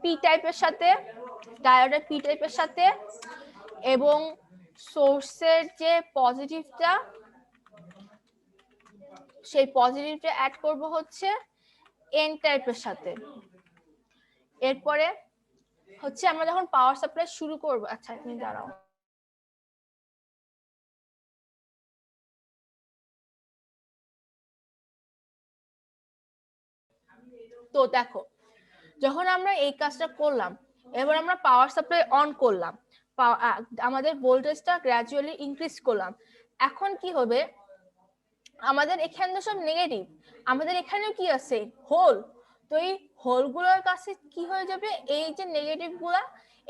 পি টাইপের সাথে, ডায়োডের পি টাইপের সাথে, এবং সোর্সের যে পজিটিভটা, সেই পজিটিভটা অ্যাড করব হচ্ছে এন টাইপের সাথে। এরপরে হচ্ছে আমরা যখন পাওয়ার সাপ্লাই শুরু করব, আচ্ছা তুমি দাঁড়াও, তো দেখো যখন আমরা এই কাজটা করলাম, এবার আমরা পাওয়ার সাপ্লাই অন করলাম, আমাদের ভোল্টেজটা গ্র্যাজুয়ালি ইনক্রিজ করলাম। এখন কি হবে, আমাদের এখানে তো সব নেগেটিভ, আমাদের এখানেও কি আছে হোল, তো এই হোলগুলোর কাছে কি হয়ে যাবে, এই যে নেগেটিভ গুলা,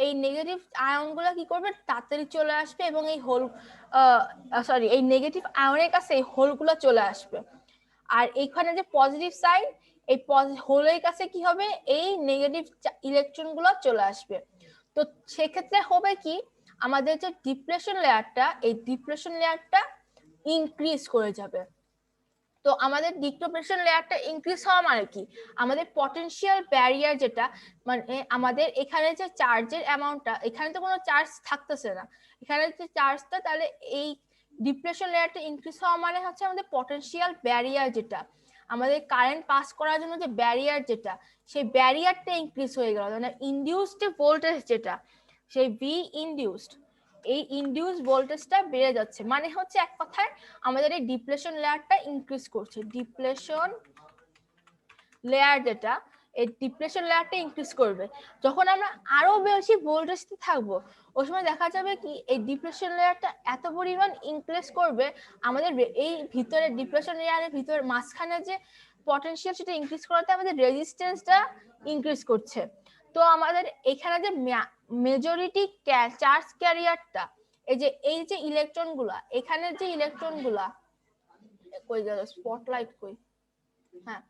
এই নেগেটিভ আয়ন গুলা কি করবে, তাড়াতাড়ি চলে আসবে, এবং এই হোল এই নেগেটিভ আয়নের কাছে এই হোলগুলো চলে আসবে। আর এইখানে যে পজিটিভ সাইড, এই হোলের কাছে কি হবে, এই নেগেটিভ ইলেকট্রন গুলো চলে আসবে। তো সেক্ষেত্রে হবে কি, আমাদের যে ডিপ্লেশন লেয়ারটা, এই ডিপ্লেশন লেয়ারটা ইনক্রিজ করে যাবে। তো তো আমাদের ডিপ্লেশন লেয়ারটা ইনক্রিজ হওয়া মানে কি, আমাদের পটেনশিয়াল ব্যারিয়ার যেটা, মানে আমাদের এখানে যে চার্জের অ্যামাউন্টটা, এখানে তো কোনো চার্জ থাকতেছে না, এখানে যে চার্জটা, তাহলে এই ডিপ্লেশন লেয়ারটা ইনক্রিজ হওয়া মানে হচ্ছে আমাদের পটেনশিয়াল ব্যারিয়ার যেটা, আমাদের কারেন্ট পাস করার জন্য যে ব্যারিয়ার যেটা, সেই ব্যারিয়ারটা ইনক্রিজ হয়ে গেল, মানে ইনডিউসড ভোল্টেজ যেটা, সেই ভি ইনডিউসড, এই ইনডিউস ভোল্টেজটা বেড়ে যাচ্ছে, মানে হচ্ছে এক কথায় আমাদের এই ডিপ্লেশন লেয়ারটা ইনক্রিজ করছে, ডিপ্লেশন লেয়ার যেটা, এই ডিপ্লেশন লেয়ারটা ইনক্রিজ করবে। যখন আমরা আরো বেশি ভোল্টেজে থাকবো, ওই সময় দেখা যাবে কি এই ডিপ্লেশন লেয়ারটা এত পরিমাণ ইনক্রিজ করবে, আমাদের এই ভিতরে ডিপ্লেশন লেয়ারের ভিতরে মাঝখানে যে পটেনশিয়াল, সেটা ইনক্রিজ করাতে আমাদের রেজিস্ট্যান্সটা ইনক্রিজ করছে। তো আমাদের এখানে যে মেজরিটি চার্জ ক্যারিয়ারটা, এই যে ইলেকট্রন গুলা, এখানে যে ইলেকট্রন গুলা কই গেল, স্পটলাইট কই, হ্যাঁ,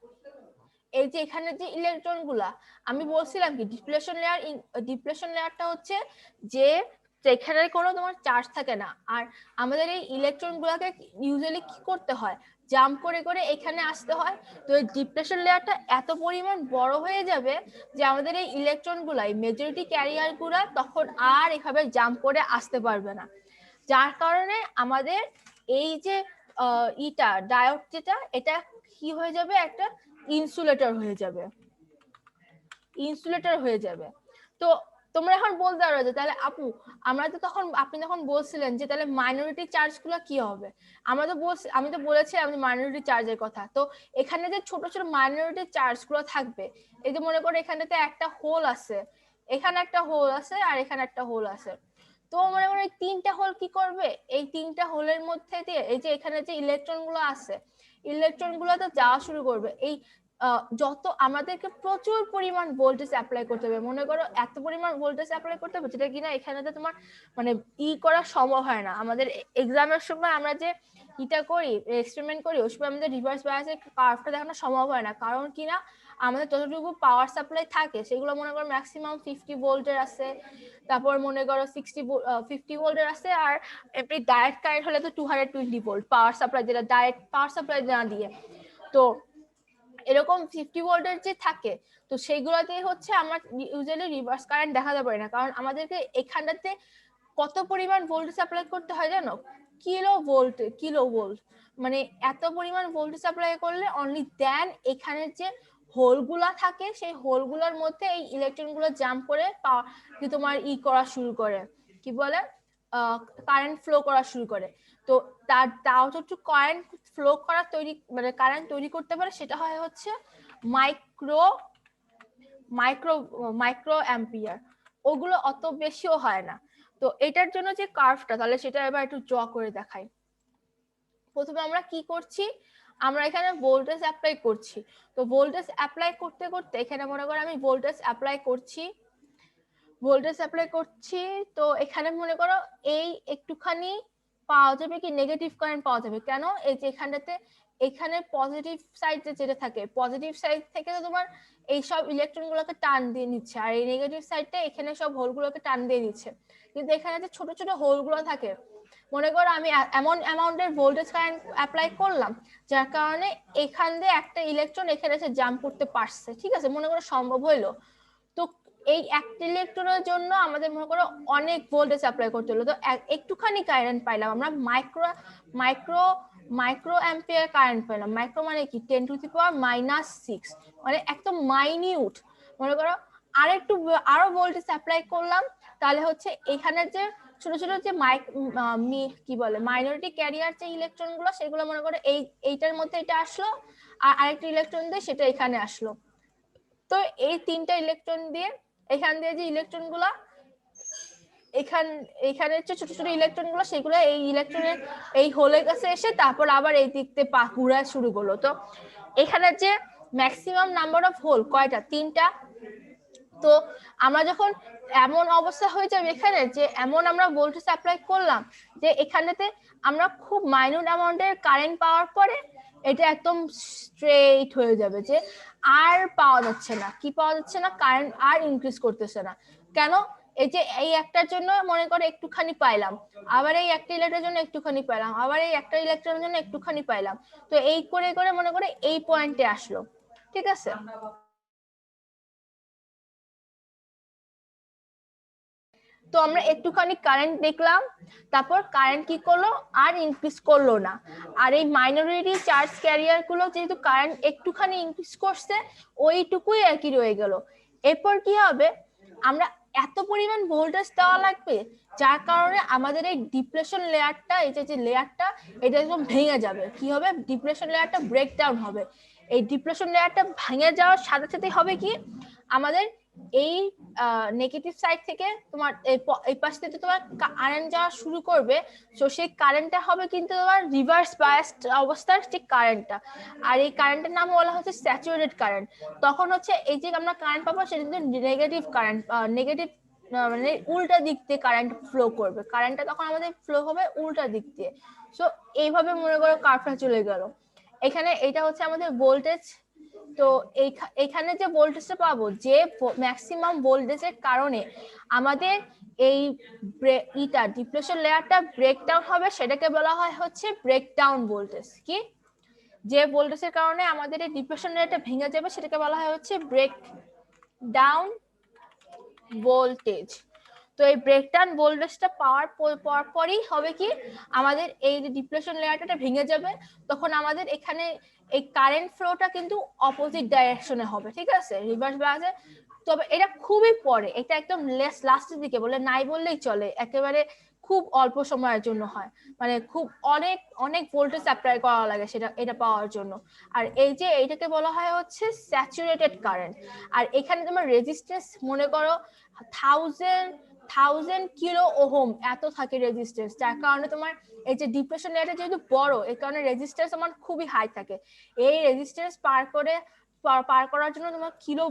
এই যে এখানে যে ইলেকট্রন গুলা, আমি বলছিলাম কি ডিপ্লেশন লেয়ারটা হচ্ছে যে যেখানে কোনো তোমার চার্জ থাকে না, আর আমাদের এই ইলেকট্রন গুলাকে ইউজুয়ালি কি করতে হয়, জাম্প করে করে এখানে আসতে হয়। তো এই ডিপ্লেশন লেয়ারটা এত পরিমাণ বড় হয়ে যাবে যে আমাদের এই ইলেকট্রন গুলাই, মেজরিটি ক্যারিয়ার গুলা তখন আর এভাবে জাম্প করে আসতে পারবে না, যার কারণে আমাদের এই যে ডায়োড যেটা, এটা কি হয়ে যাবে, একটা ইনসুলেটর হয়ে যাবে। তো তোমরা এখন বলতে পারো যে তাহলে আপু, আপনি তখন বলছিলেন যে তাহলে মাইনরিটি চার্জ গুলো কি হবে, আমি তো বলেছি আমি মাইনরিটি চার্জের কথা। তো এখানে যে ছোট ছোট মাইনরিটি চার্জ গুলো থাকবে, এই যে মনে করো এখানেতে একটা হোল আছে, এখানে একটা হোল আছে, আর এখানে একটা হোল আছে, তো মনে করো এই তিনটা হোল কি করবে, এই তিনটা হোলের মধ্যে দিয়ে এই যে এখানে যে ইলেকট্রন গুলো আছে, ইলেকট্রন গুলো তো যাওয়া শুরু করবে। এই যত আমাদেরকে প্রচুর পরিমাণ ভোল্টেজ অ্যাপ্লাই করতে হবে, মনে করো এত পরিমাণ ভোল্টেজ অ্যাপ্লাই করতে হবে যেটা কিনা এখানে তো তোমার মানে করা সম্ভব হয় না। আমাদের এক্সামের সময় আমরা যে করি, এক্সপেরিমেন্ট করি, ওই সময় আমাদের রিভার্স বায়াসের কার্ভটা দেখানো সম্ভব হয় না, কারণ কিনা আমাদের যতটুকু পাওয়ার সাপ্লাই থাকে সেগুলো মনে করো ম্যাক্সিমাম 50 ভোল্টের আছে, তারপর মনে করো 50 ভোল্টের আছে, আর এমনি ডাইরেক্ট কারেন্ট হলে তো 220 ভোল্ট পাওয়ার সাপ্লাই, যেটা ডাইরেক্ট পাওয়ার সাপ্লাই না দিয়ে। তো এরকম 50 ভোল্টের যে থাকে, তো সেইগুলোতে হচ্ছে আমরা ইউজুয়ালি রিভার্স কারেন্ট দেখাতে পারি না, কারণ আমাদেরকে এখানটাতে কত পরিমাণ ভোল্টেজ অ্যাপ্লাই করতে হয় জানো, কিলো ভোল্ট, মানে এত পরিমাণ ভোল্টেজ অ্যাপ্লাই করলে অনলি দেন এখানের যে হোলগুলা থাকে, সেই হোলগুলোর মধ্যে এই ইলেকট্রন গুলো জাম্প করে যে তোমার করা শুরু করে, কি বলে, কারেন্ট ফ্লো করা শুরু করে। তো তাও একটু কারেন্ট ফ্লো করা মানে কারেন্ট তৈরি করতে পারে, সেটা হয় হচ্ছে মাইক্রো অ্যাম্পিয়ার, ওগুলো অত বেশিও হয় না। তো এটার জন্য যে কার্ভটা, তাহলে সেটা এবার একটু ড্র করে দেখাই। প্রথমে আমরা কি করছি, আমরা এখানে ভোল্টেজ অ্যাপ্লাই করছি। তো ভোল্টেজ অ্যাপ্লাই করতে করতে এখানে মনে করো আমি ভোল্টেজ অ্যাপ্লাই করছি, তো এখানে মনে করো এই একটুখানি পাওয়া যাবে কি নেগেটিভ কারেন্ট পাওয়া যাবে। কেন, এই যে এখানে পজিটিভ সাইড যেটা থাকে, পজিটিভ সাইড থেকে তো তোমার এই সব ইলেকট্রন গুলোকে টান দিয়ে নিচ্ছে, আর এই নেগেটিভ সাইডটা এখানে সব হোল গুলোকে টান দিয়ে নিচ্ছে। কিন্তু এখানে যে ছোট ছোট হোল গুলো থাকে, মনে করো আমি এমন অ্যামাউন্টের ভোল্টেজ কারেন্ট অ্যাপ্লাই করলাম, যার কারণে এখান দিয়ে একটা ইলেকট্রন এখানে এসে জাম্প করতে পারছে, ঠিক আছে, মনে করো সম্ভব হইলো। তো এই একটা ইলেকট্রনের জন্য আমাদের মনে করো অনেক ভোল্টেজ অ্যাপ্লাই করতে হলো, তো একটুখানি কারেন্ট পাইলাম আমরা, মাইক্রো অ্যাম্পিয়ার কারেন্ট পেলাম। মাইক্রো মানে কি, 10⁻⁻⁶, মানে একদম মাইনিউট। মনে করো আরো ভোল্টেজ অ্যাপ্লাই করলাম, তাহলে হচ্ছে এখানে যে ছোট ছোট যে কি বলে মাইনরিটি ক্যারিয়ার যে ইলেকট্রন গুলো, সেগুলো মনে করো এইটার মধ্যে এটা আসলো, আর আরেকটা ইলেকট্রন দিয়ে সেটা এখানে আসলো। তো এই তিনটা ইলেকট্রন দিয়ে এখান দিয়ে যে ইলেকট্রন গুলা এখানে হচ্ছে ছোট ছোট ইলেকট্রন গুলো, সেগুলো এই ইলেকট্রনের এই হোলের কাছে এসে তারপর আবার এই দিক থেকে ঘুরা শুরু করলো। তো এখানে যে ম্যাক্সিমাম নাম্বার অফ হোল কয়টা, 3টা। তো আমরা যখন এমন অবস্থা হয়ে যাবে এখানে, যে এমন আমরা ভোল্টেজ অ্যাপ্লাই করলাম যে এখানেতে আমরা খুব মাইনিউট অ্যামাউন্টের কারেন্ট পাওয়ার পরে এটা একদম স্ট্রেট হয়ে যাবে, যে আর পাওয়া যাচ্ছে না, কি পাওয়া যাচ্ছে না, কারেন্ট আর ইনক্রিজ করতেছে না। কেন, এই যে এই একটার জন্য মনে করো একটুখানি পাইলাম, আবার এই একটা ইলেকট্রনের জন্য একটুখানি পাইলাম, আবার এই একটা ইলেকট্রনের জন্য একটুখানি পাইলাম। তো এই করে করে মনে করে এই পয়েন্টে আসলো, ঠিক আছে। তো আমরা একটুখানি কারেন্ট দেখলাম, তারপর কারেন্ট কি করলো, আর ইনক্রিজ করলো না। আর এই মাইনরিটি চার্জ ক্যারিয়ার গুলো যেহেতু কারেন্ট একটুখানি ইনক্রিজ করছে, ওইটুকুই একই রয়ে গেল। এরপর কি হবে, আমরা এত পরিমাণ ভোল্টেজ দেওয়া লাগবে যার কারণে আমাদের এই ডিপ্লেশন লেয়ারটা, এই যে লেয়ারটা, এটা একদম ভেঙে যাবে। কি হবে, ডিপ্লেশন লেয়ারটা ব্রেকডাউন হবে। এই ডিপ্লেশন লেয়ারটা ভেঙে যাওয়ার সাথে সাথে হবে কি, আমাদের এই নেগেটিভ সাইড থেকে তোমার এই পাশ থেকে তোমার কারেন্ট যাওয়া শুরু করবে। তো সেই কারেন্টটা হবে কিন্তু তোমার রিভার্স বায়াসড অবস্থার যে কারেন্টটা, আর এই কারেন্টের নাম বলা হচ্ছে স্যাচুরেটেড কারেন্ট। তখন হচ্ছে এই যে আমরা কারেন্ট পাবো সেটা কিন্তু নেগেটিভ কারেন্ট, নেগেটিভ মানে উল্টা দিক দিয়ে কারেন্ট ফ্লো করবে, কারেন্টটা তখন আমাদের ফ্লো হবে উল্টা দিক দিয়ে। সো এইভাবে মনে করো কার্ভটা চলে গেল। এখানে এটা হচ্ছে আমাদের ভোল্টেজ। তো এখানে যে ভোল্টেজটা পাবো, যে ম্যাক্সিমাম ভোল্টেজের কারণে আমাদের এই ডিপ্লেশন লেয়ারটা ব্রেকডাউন হবে, সেটাকে বলা হয় হচ্ছে ব্রেকডাউন ভোল্টেজ। কি, যে ভোল্টেজের কারণে আমাদের এই ডিপ্লেশন লেয়ারটা ভেঙে যাবে সেটাকে বলা হয় হচ্ছে ব্রেকডাউন ভোল্টেজ। তো এই ব্রেকডাউন ভোল্টেজটা পাওয়ার পরই হবে কি, আমাদের এই যে ডিপ্লেশন লেয়ারটা ভেঙে যাবে, তখন আমাদের এখানে এই কারেন্ট ফ্লোটা কিন্তু অপোজিট ডাইরেকশনে হবে, ঠিক আছে, রিভার্স বায়াসে। তবে এটা খুবই পরে, এটা একদম লাস্টের দিকে, বলে নাই বললেই চলে, একেবারে খুব অল্প সময়ের জন্য হয়, মানে খুব অনেক অনেক ভোল্টেজ অ্যাপ্লাই করা লাগে সেটা এটা পাওয়ার জন্য। আর এই যে এইটাকে বলা হয় হচ্ছে স্যাচুরেটেড কারেন্ট। আর এখানে তোমার রেজিস্ট্যান্স মনে করো 1000 কিলো ওহম এত থাকে রেজিস্ট্যান্স, যার কারণে তোমার এই যে ডিপ্লেশন লেয়ারটা যেহেতু বড়, এই কারণে রেজিস্ট্যান্স আমার খুবই হাই থাকে। এই রেজিস্ট্যান্স পার করার জন্য তোমার কিলো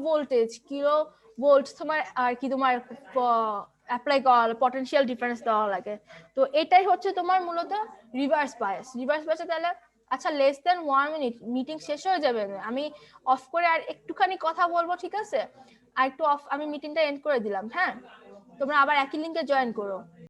ভোল্ট তোমার আর কি তোমার অ্যাপ্লাই করা, পটেনশিয়াল ডিফারেন্স দেওয়া লাগে। তো এটাই হচ্ছে তোমার মূলত রিভার্স বায়াসে। তাহলে আচ্ছা, লেস দেন 1 মিনিট, মিটিং শেষ হয়ে যাবে, আমি অফ করে আর একটুখানি কথা বলবো, ঠিক আছে। আর একটু অফ, আমি মিটিংটা এন্ড করে দিলাম, হ্যাঁ। তোমরা আবার একই লিংকে জয়েন করো।